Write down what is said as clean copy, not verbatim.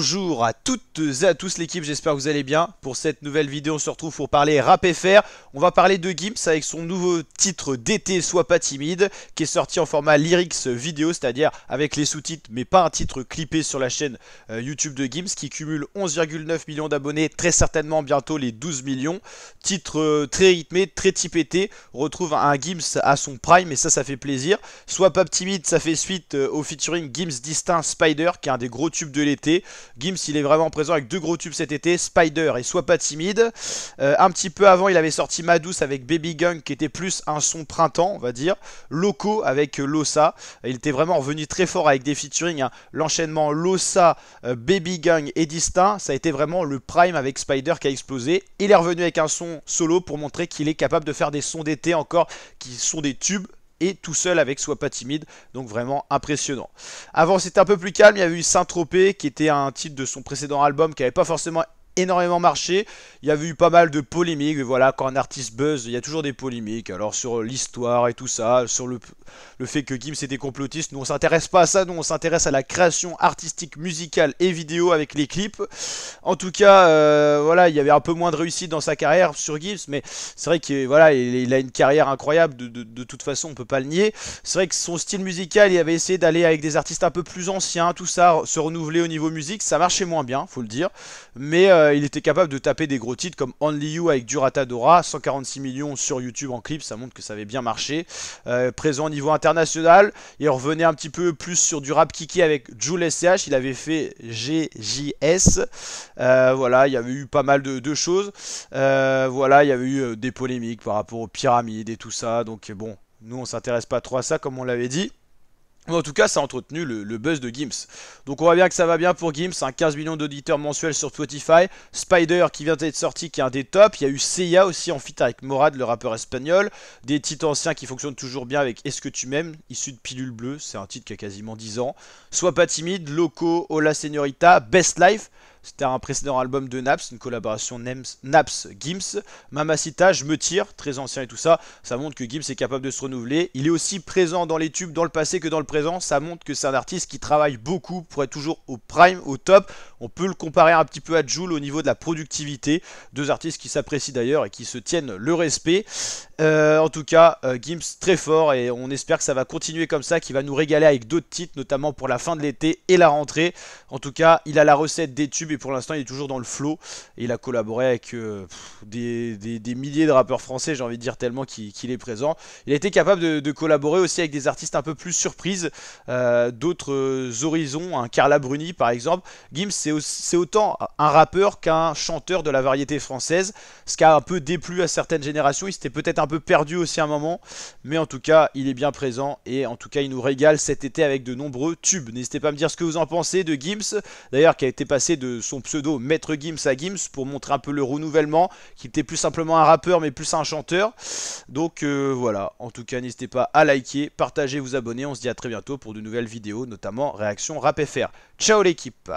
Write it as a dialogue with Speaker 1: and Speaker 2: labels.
Speaker 1: Bonjour à toutes et à tous l'équipe, j'espère que vous allez bien. Pour cette nouvelle vidéo, on se retrouve pour parler rap FR. On va parler de Gims avec son nouveau titre d'été, Sois pas timide, qui est sorti en format lyrics vidéo, c'est-à-dire avec les sous-titres, mais pas un titre clippé sur la chaîne YouTube de Gims, qui cumule 11,9 millions d'abonnés, très certainement bientôt les 12 millions. Titre très rythmé, très type été. On retrouve un Gims à son prime, et ça fait plaisir. Sois pas timide, ça fait suite au featuring Gims Distinct Spider, qui est un des gros tubes de l'été. Gims, il est vraiment présent avec deux gros tubes cet été, Spider et Sois pas timide. Un petit peu avant, il avait sorti Madouce avec Baby Gang, qui était plus un son printemps, on va dire. Loco avec Lossa. Il était vraiment revenu très fort avec des featuring, hein. L'enchaînement Lossa, Baby Gang et Distinct, ça a été vraiment le prime avec Spider qui a explosé. Il est revenu avec un son solo pour montrer qu'il est capable de faire des sons d'été encore qui sont des tubes, et tout seul avec Sois pas timide, donc vraiment impressionnant. Avant c'était un peu plus calme, il y avait eu Saint-Tropez qui était un titre de son précédent album qui n'avait pas forcément énormément marché. Il y avait eu pas mal de polémiques, voilà, quand un artiste buzz, il y a toujours des polémiques, alors sur l'histoire et tout ça, sur le fait que Gims était complotiste. Nous on s'intéresse pas à ça, nous on s'intéresse à la création artistique, musicale et vidéo avec les clips. En tout cas, voilà, il y avait un peu moins de réussite dans sa carrière sur Gims, mais c'est vrai qu'il voilà, il a une carrière incroyable, de toute façon on peut pas le nier. C'est vrai que son style musical, il avait essayé d'aller avec des artistes un peu plus anciens, tout ça, se renouveler au niveau musique, ça marchait moins bien, faut le dire, mais il était capable de taper des gros titres comme Only You avec Duratadora, 146 millions sur YouTube en clip, ça montre que ça avait bien marché. Présent au niveau international, il revenait un petit peu plus sur du rap kiki avec Jul SCH, il avait fait GJS. Voilà, il y avait eu pas mal de choses. Voilà, il y avait eu des polémiques par rapport aux pyramides et tout ça, donc bon, nous on s'intéresse pas trop à ça comme on l'avait dit. En tout cas, ça a entretenu le buzz de Gims. Donc on voit bien que ça va bien pour Gims, hein, 15 millions d'auditeurs mensuels sur Spotify. Spider qui vient d'être sorti, qui est un des tops. Il y a eu Seiya aussi en feat avec Morad, le rappeur espagnol. Des titres anciens qui fonctionnent toujours bien avec Est-ce que tu m'aimes, issu de Pilule Bleue. C'est un titre qui a quasiment 10 ans. Sois pas timide, Loco, Hola Señorita, Best Life. C'était un précédent album de Naps, une collaboration Naps-Gims. Mamacita, Je me tire, très ancien et tout ça. Ça montre que Gims est capable de se renouveler. Il est aussi présent dans les tubes, dans le passé que dans le présent. Ça montre que c'est un artiste qui travaille beaucoup pour être toujours au prime, au top. On peut le comparer un petit peu à Jul au niveau de la productivité. Deux artistes qui s'apprécient d'ailleurs et qui se tiennent le respect. En tout cas, Gims très fort et on espère que ça va continuer comme ça, qu'il va nous régaler avec d'autres titres, notamment pour la fin de l'été et la rentrée. En tout cas, il a la recette des tubes et pour l'instant, il est toujours dans le flow. Et il a collaboré avec des milliers de rappeurs français, j'ai envie de dire, tellement qu'il est présent. Il a été capable de collaborer aussi avec des artistes un peu plus surprises, d'autres horizons, hein, Carla Bruni par exemple. Gims, c'est autant un rappeur qu'un chanteur de la variété française, ce qui a un peu déplu à certaines générations. Il s'était peut-être un peu perdu aussi à un moment, mais en tout cas il est bien présent et en tout cas il nous régale cet été avec de nombreux tubes. N'hésitez pas à me dire ce que vous en pensez de Gims, d'ailleurs qui a été passé de son pseudo Maître Gims à Gims pour montrer un peu le renouvellement, qu'il était plus simplement un rappeur mais plus un chanteur. Donc voilà, en tout cas n'hésitez pas à liker, partager, vous abonner, on se dit à très bientôt pour de nouvelles vidéos, notamment réaction rap FR. Ciao l'équipe.